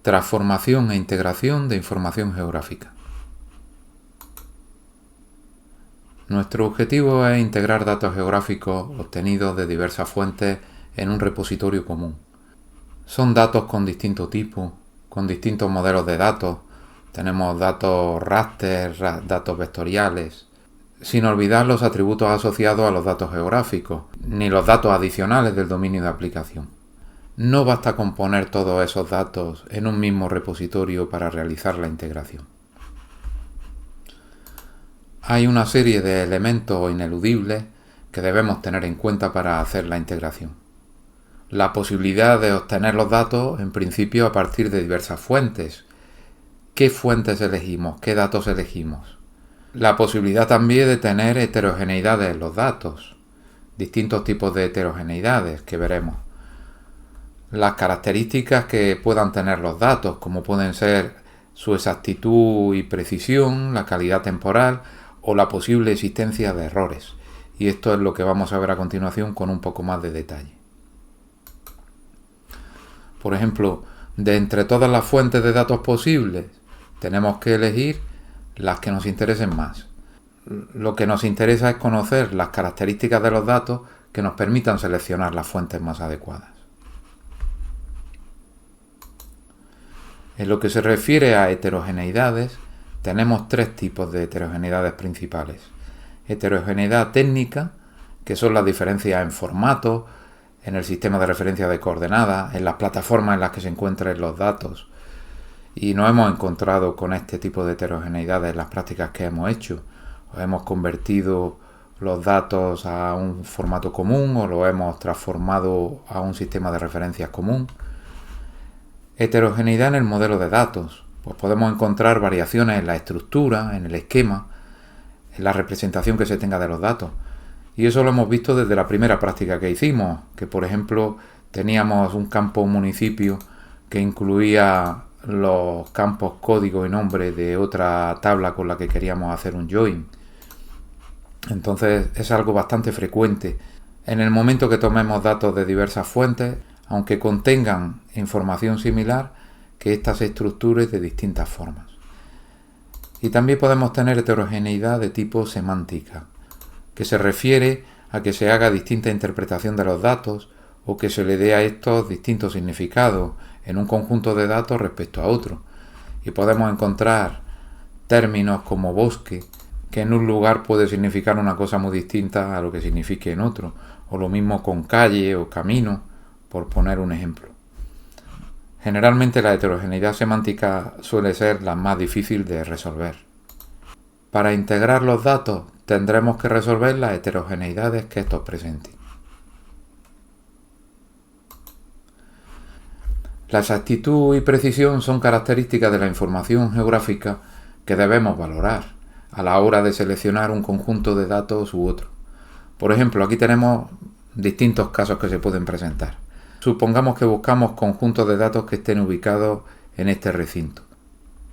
Transformación e integración de información geográfica. Nuestro objetivo es integrar datos geográficos obtenidos de diversas fuentes en un repositorio común. Son datos con distintos tipos, con distintos modelos de datos. Tenemos datos raster, datos vectoriales, sin olvidar los atributos asociados a los datos geográficos, ni los datos adicionales del dominio de aplicación. No basta con poner todos esos datos en un mismo repositorio para realizar la integración. Hay una serie de elementos ineludibles que debemos tener en cuenta para hacer la integración. La posibilidad de obtener los datos, en principio, a partir de diversas fuentes. ¿Qué fuentes elegimos? ¿Qué datos elegimos? La posibilidad también de tener heterogeneidades en los datos. Distintos tipos de heterogeneidades que veremos. Las características que puedan tener los datos, como pueden ser su exactitud y precisión, la calidad temporal o la posible existencia de errores. Y esto es lo que vamos a ver a continuación con un poco más de detalle. Por ejemplo, de entre todas las fuentes de datos posibles, tenemos que elegir las que nos interesen más. Lo que nos interesa es conocer las características de los datos que nos permitan seleccionar las fuentes más adecuadas. En lo que se refiere a heterogeneidades, tenemos tres tipos de heterogeneidades principales. Heterogeneidad técnica, que son las diferencias en formato, en el sistema de referencia de coordenadas, en las plataformas en las que se encuentran los datos. Y nos hemos encontrado con este tipo de heterogeneidades en las prácticas que hemos hecho. O hemos convertido los datos a un formato común o lo hemos transformado a un sistema de referencias común. Heterogeneidad en el modelo de datos. Pues podemos encontrar variaciones en la estructura, en el esquema, en la representación que se tenga de los datos. Y eso lo hemos visto desde la primera práctica que hicimos, que por ejemplo teníamos un campo municipio que incluía los campos código y nombre de otra tabla con la que queríamos hacer un join. Entonces es algo bastante frecuente. En el momento que tomemos datos de diversas fuentes, aunque contengan información similar, que ésta se estructure de distintas formas. Y también podemos tener heterogeneidad de tipo semántica, que se refiere a que se haga distinta interpretación de los datos o que se le dé a estos distintos significados en un conjunto de datos respecto a otro. Y podemos encontrar términos como bosque, que en un lugar puede significar una cosa muy distinta a lo que signifique en otro, o lo mismo con calle o camino, por poner un ejemplo. Generalmente la heterogeneidad semántica suele ser la más difícil de resolver. Para integrar los datos tendremos que resolver las heterogeneidades que estos presenten. La exactitud y precisión son características de la información geográfica que debemos valorar a la hora de seleccionar un conjunto de datos u otro. Por ejemplo, aquí tenemos distintos casos que se pueden presentar. Supongamos que buscamos conjuntos de datos que estén ubicados en este recinto.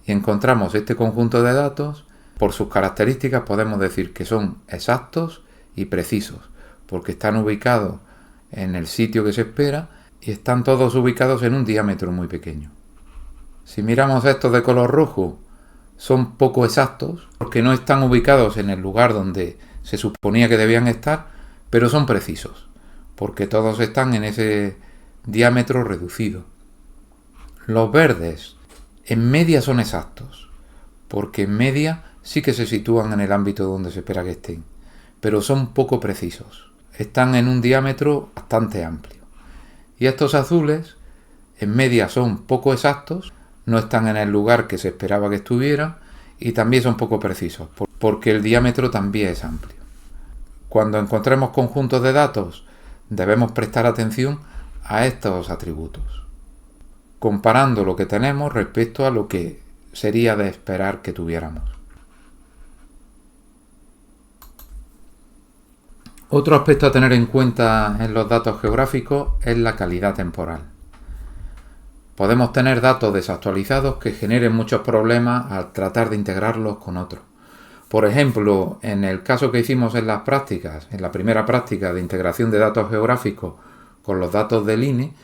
Y encontramos este conjunto de datos, por sus características podemos decir que son exactos y precisos, porque están ubicados en el sitio que se espera y están todos ubicados en un diámetro muy pequeño. Si miramos estos de color rojo, son poco exactos, porque no están ubicados en el lugar donde se suponía que debían estar, pero son precisos, porque todos están en ese diámetro reducido. Los verdes en media son exactos, porque en media sí que se sitúan en el ámbito donde se espera que estén, pero son poco precisos. Están en un diámetro bastante amplio. Y estos azules en media son poco exactos, no están en el lugar que se esperaba que estuvieran y también son poco precisos, porque el diámetro también es amplio. Cuando encontremos conjuntos de datos, debemos prestar atención a estos atributos, comparando lo que tenemos respecto a lo que sería de esperar que tuviéramos. Otro aspecto a tener en cuenta en los datos geográficos es la calidad temporal. Podemos tener datos desactualizados que generen muchos problemas al tratar de integrarlos con otros. Por ejemplo, en el caso que hicimos en las prácticas, en la primera práctica de integración de datos geográficos con los datos del INE,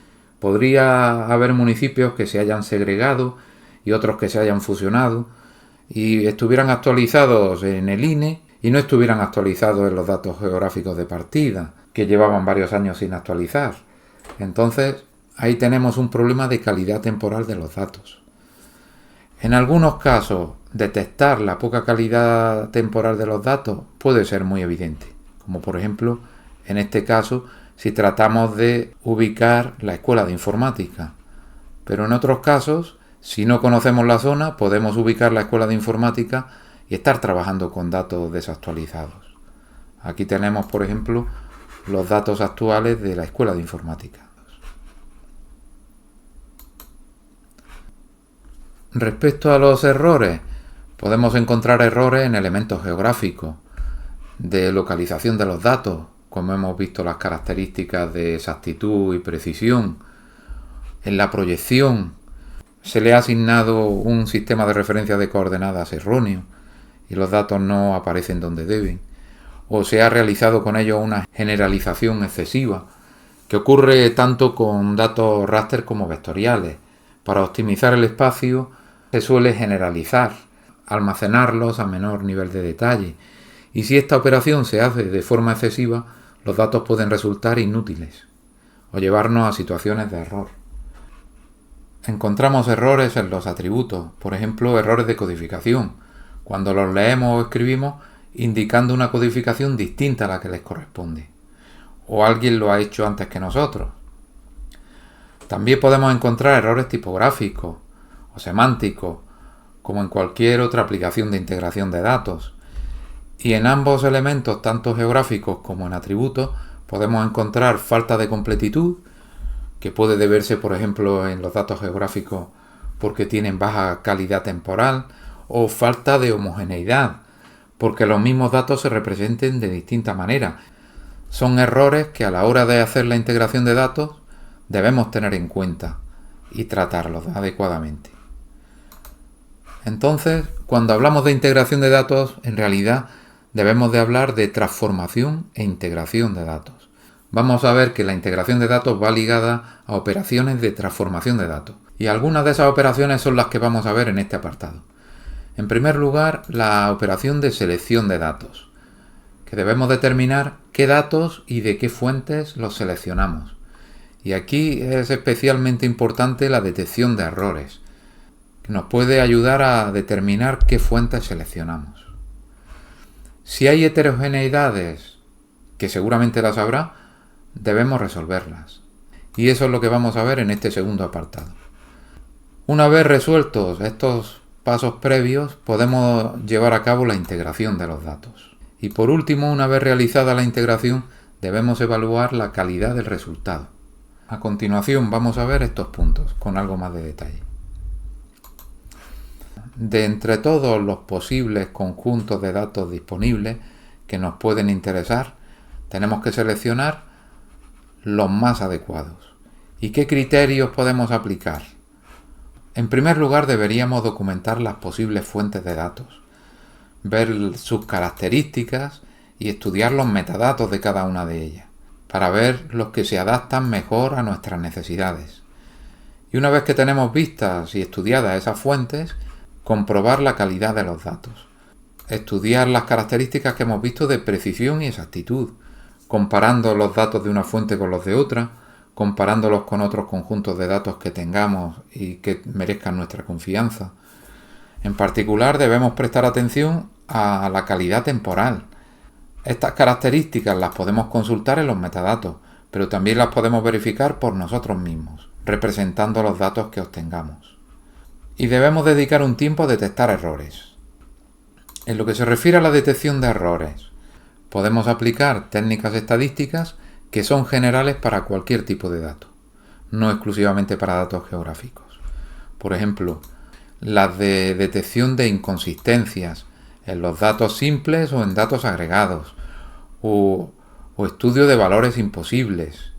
Podría haber municipios que se hayan segregado y otros que se hayan fusionado y estuvieran actualizados en el INE y no estuvieran actualizados en los datos geográficos de partida, que llevaban varios años sin actualizar. Entonces, ahí tenemos un problema de calidad temporal de los datos. En algunos casos, detectar la poca calidad temporal de los datos puede ser muy evidente, como por ejemplo, en este caso, si tratamos de ubicar la escuela de informática. Pero en otros casos, si no conocemos la zona, podemos ubicar la escuela de informática y estar trabajando con datos desactualizados. Aquí tenemos, por ejemplo, los datos actuales de la escuela de informática. Respecto a los errores, podemos encontrar errores en elementos geográficos, de localización de los datos, como hemos visto las características de exactitud y precisión. En la proyección se le ha asignado un sistema de referencia de coordenadas erróneo y los datos no aparecen donde deben. O se ha realizado con ello una generalización excesiva, que ocurre tanto con datos raster como vectoriales. Para optimizar el espacio se suele generalizar, almacenarlos a menor nivel de detalle, y si esta operación se hace de forma excesiva, los datos pueden resultar inútiles o llevarnos a situaciones de error. Encontramos errores en los atributos, por ejemplo, errores de codificación, cuando los leemos o escribimos indicando una codificación distinta a la que les corresponde, o alguien lo ha hecho antes que nosotros. También podemos encontrar errores tipográficos o semánticos, como en cualquier otra aplicación de integración de datos. Y en ambos elementos, tanto geográficos como en atributos, podemos encontrar falta de completitud, que puede deberse, por ejemplo, en los datos geográficos porque tienen baja calidad temporal, o falta de homogeneidad, porque los mismos datos se representen de distinta manera. Son errores que a la hora de hacer la integración de datos debemos tener en cuenta y tratarlos adecuadamente. Entonces, cuando hablamos de integración de datos, en realidad debemos de hablar de transformación e integración de datos. Vamos a ver que la integración de datos va ligada a operaciones de transformación de datos. Y algunas de esas operaciones son las que vamos a ver en este apartado. En primer lugar, la operación de selección de datos, que debemos determinar qué datos y de qué fuentes los seleccionamos. Y aquí es especialmente importante la detección de errores, que nos puede ayudar a determinar qué fuentes seleccionamos. Si hay heterogeneidades, que seguramente las habrá, debemos resolverlas. Y eso es lo que vamos a ver en este segundo apartado. Una vez resueltos estos pasos previos, podemos llevar a cabo la integración de los datos. Y por último, una vez realizada la integración, debemos evaluar la calidad del resultado. A continuación vamos a ver estos puntos con algo más de detalle. De entre todos los posibles conjuntos de datos disponibles que nos pueden interesar, tenemos que seleccionar los más adecuados. ¿Y qué criterios podemos aplicar? En primer lugar, deberíamos documentar las posibles fuentes de datos, ver sus características y estudiar los metadatos de cada una de ellas, para ver los que se adaptan mejor a nuestras necesidades. Y una vez que tenemos vistas y estudiadas esas fuentes, comprobar la calidad de los datos, estudiar las características que hemos visto de precisión y exactitud, comparando los datos de una fuente con los de otra, comparándolos con otros conjuntos de datos que tengamos y que merezcan nuestra confianza. En particular, debemos prestar atención a la calidad temporal. Estas características las podemos consultar en los metadatos, pero también las podemos verificar por nosotros mismos, representando los datos que obtengamos. Y debemos dedicar un tiempo a detectar errores. En lo que se refiere a la detección de errores, podemos aplicar técnicas estadísticas que son generales para cualquier tipo de dato, no exclusivamente para datos geográficos. Por ejemplo, las de detección de inconsistencias en los datos simples o en datos agregados, o estudio de valores imposibles.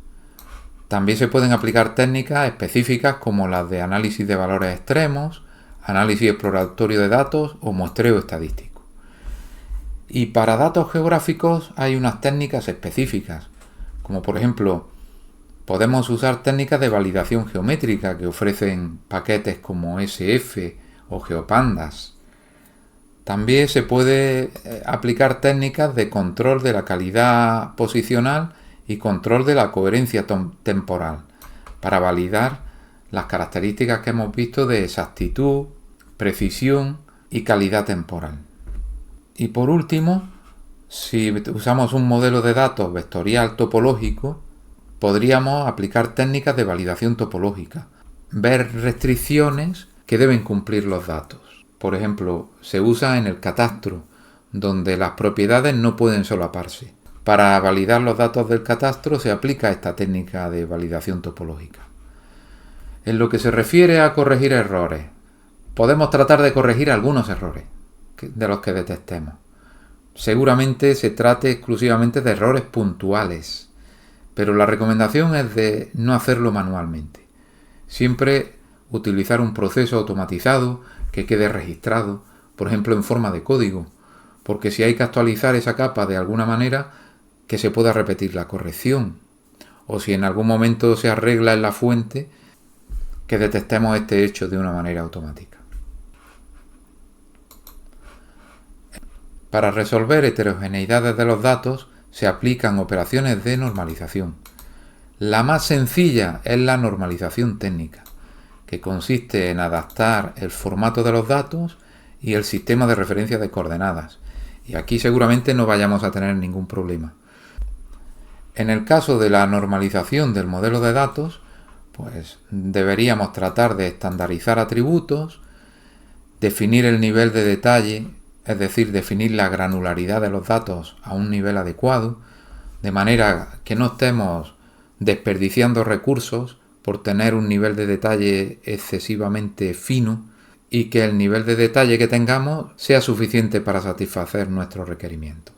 También se pueden aplicar técnicas específicas como las de análisis de valores extremos, análisis exploratorio de datos o muestreo estadístico. Y para datos geográficos hay unas técnicas específicas, como por ejemplo Podemos usar técnicas de validación geométrica que ofrecen paquetes como SF o GeoPandas. También se puede aplicar técnicas de control de la calidad posicional y control de la coherencia temporal para validar las características que hemos visto de exactitud, precisión y calidad temporal. Y por último, si usamos un modelo de datos vectorial topológico, podríamos aplicar técnicas de validación topológica, ver restricciones que deben cumplir los datos. Por ejemplo, se usa en el catastro, donde las propiedades no pueden solaparse. Para validar los datos del catastro se aplica esta técnica de validación topológica. En lo que se refiere a corregir errores, podemos tratar de corregir algunos errores de los que detectemos. Seguramente se trate exclusivamente de errores puntuales, pero la recomendación es de no hacerlo manualmente. Siempre utilizar un proceso automatizado que quede registrado, por ejemplo en forma de código, porque si hay que actualizar esa capa de alguna manera, que se pueda repetir la corrección, o si en algún momento se arregla en la fuente, que detectemos este hecho de una manera automática. Para resolver heterogeneidades de los datos se aplican operaciones de normalización. La más sencilla es la normalización técnica, que consiste en adaptar el formato de los datos y el sistema de referencia de coordenadas. Y aquí seguramente no vayamos a tener ningún problema. En el caso de la normalización del modelo de datos, pues deberíamos tratar de estandarizar atributos, definir el nivel de detalle, es decir, definir la granularidad de los datos a un nivel adecuado, de manera que no estemos desperdiciando recursos por tener un nivel de detalle excesivamente fino y que el nivel de detalle que tengamos sea suficiente para satisfacer nuestros requerimientos.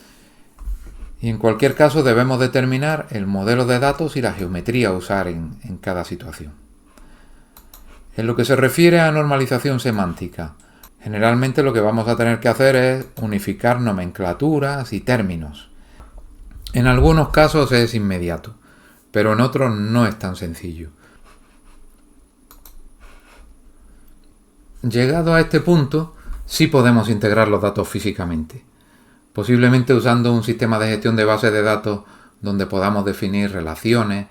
Y en cualquier caso debemos determinar el modelo de datos y la geometría a usar en cada situación. En lo que se refiere a normalización semántica, generalmente lo que vamos a tener que hacer es unificar nomenclaturas y términos. En algunos casos es inmediato, pero en otros no es tan sencillo. Llegado a este punto, sí podemos integrar los datos físicamente, posiblemente usando un sistema de gestión de bases de datos donde podamos definir relaciones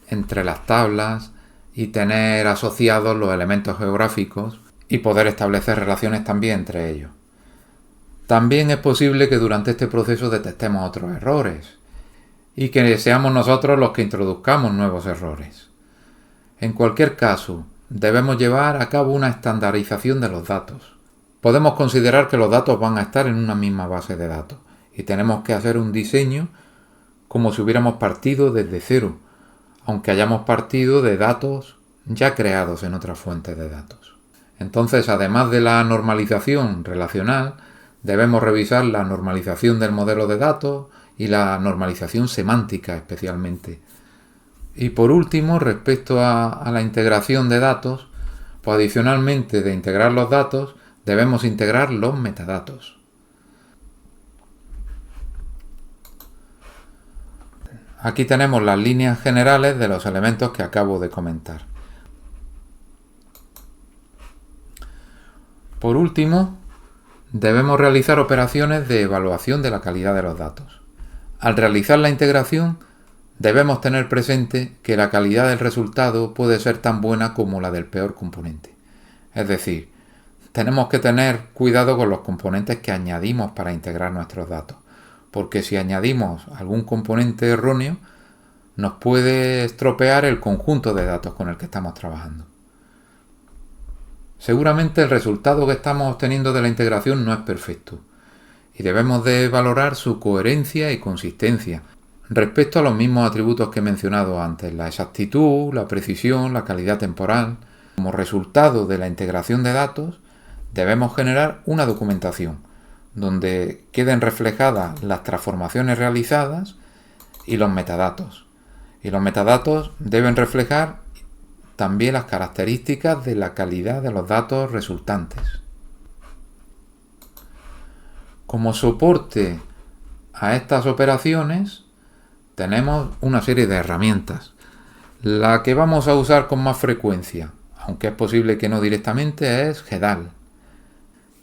entre las tablas y tener asociados los elementos geográficos y poder establecer relaciones también entre ellos. También es posible que durante este proceso detectemos otros errores y que seamos nosotros los que introduzcamos nuevos errores. En cualquier caso, debemos llevar a cabo una estandarización de los datos. Podemos considerar que los datos van a estar en una misma base de datos y tenemos que hacer un diseño como si hubiéramos partido desde cero, aunque hayamos partido de datos ya creados en otras fuentes de datos. Entonces, además de la normalización relacional, debemos revisar la normalización del modelo de datos y la normalización semántica especialmente. Y por último, respecto a la integración de datos, pues adicionalmente de integrar los datos, debemos integrar los metadatos. Aquí tenemos las líneas generales de los elementos que acabo de comentar. Por último, debemos realizar operaciones de evaluación de la calidad de los datos. Al realizar la integración, debemos tener presente que la calidad del resultado puede ser tan buena como la del peor componente. Es decir, tenemos que tener cuidado con los componentes que añadimos para integrar nuestros datos, porque si añadimos algún componente erróneo, nos puede estropear el conjunto de datos con el que estamos trabajando. Seguramente el resultado que estamos obteniendo de la integración no es perfecto y debemos de valorar su coherencia y consistencia respecto a los mismos atributos que he mencionado antes, la exactitud, la precisión, la calidad temporal. Como resultado de la integración de datos, debemos generar una documentación donde queden reflejadas las transformaciones realizadas y los metadatos. Y los metadatos deben reflejar también las características de la calidad de los datos resultantes. Como soporte a estas operaciones tenemos una serie de herramientas. La que vamos a usar con más frecuencia, aunque es posible que no directamente, es GEDAL,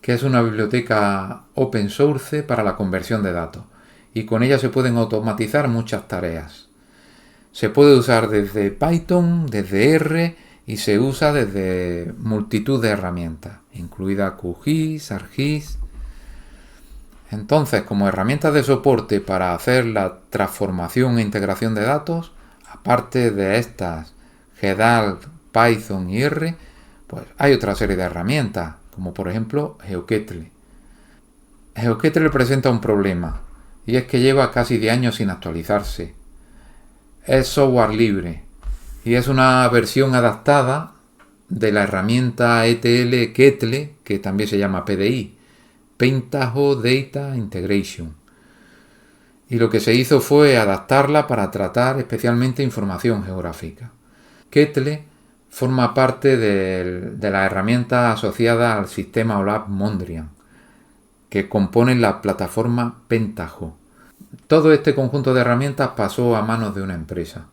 que es una biblioteca open source para la conversión de datos, y con ella se pueden automatizar muchas tareas. Se puede usar desde Python, desde R, y se usa desde multitud de herramientas, incluida QGIS, ArcGIS. Entonces, como herramientas de soporte para hacer la transformación e integración de datos, aparte de estas, GEDAL, Python y R, pues hay otra serie de herramientas, como por ejemplo GeoKettle. GeoKettle presenta un problema, y es que lleva casi 10 años sin actualizarse. Es software libre, y es una versión adaptada de la herramienta ETL Kettle, que también se llama PDI, Pentaho Data Integration. Y lo que se hizo fue adaptarla para tratar especialmente información geográfica. Kettle forma parte de la herramienta asociada al sistema OLAP Mondrian, que componen la plataforma Pentaho. Todo este conjunto de herramientas pasó a manos de una empresa,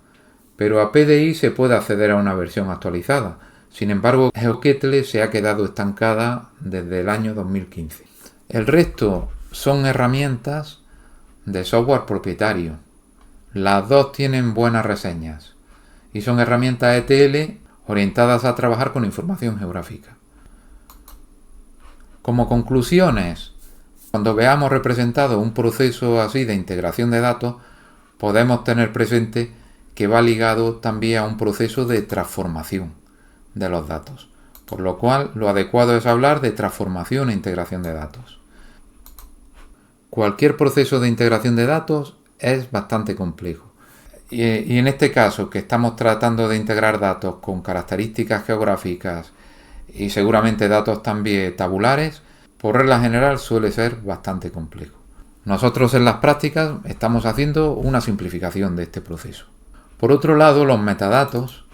pero a PDI se puede acceder a una versión actualizada. Sin embargo, GeoKettle se ha quedado estancada desde el año 2015. El resto son herramientas de software propietario. Las dos tienen buenas reseñas y son herramientas ETL orientadas a trabajar con información geográfica. Como conclusiones, cuando veamos representado un proceso así de integración de datos, podemos tener presente que va ligado también a un proceso de transformación de los datos, por lo cual lo adecuado es hablar de transformación e integración de datos. Cualquier proceso de integración de datos es bastante complejo. Y en este caso, que estamos tratando de integrar datos con características geográficas y seguramente datos también tabulares, por regla general suele ser bastante complejo. Nosotros en las prácticas estamos haciendo una simplificación de este proceso. Por otro lado, los metadatos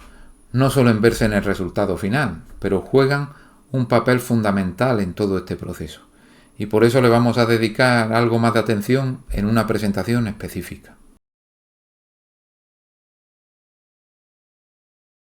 no suelen verse en el resultado final, pero juegan un papel fundamental en todo este proceso. Y por eso le vamos a dedicar algo más de atención en una presentación específica.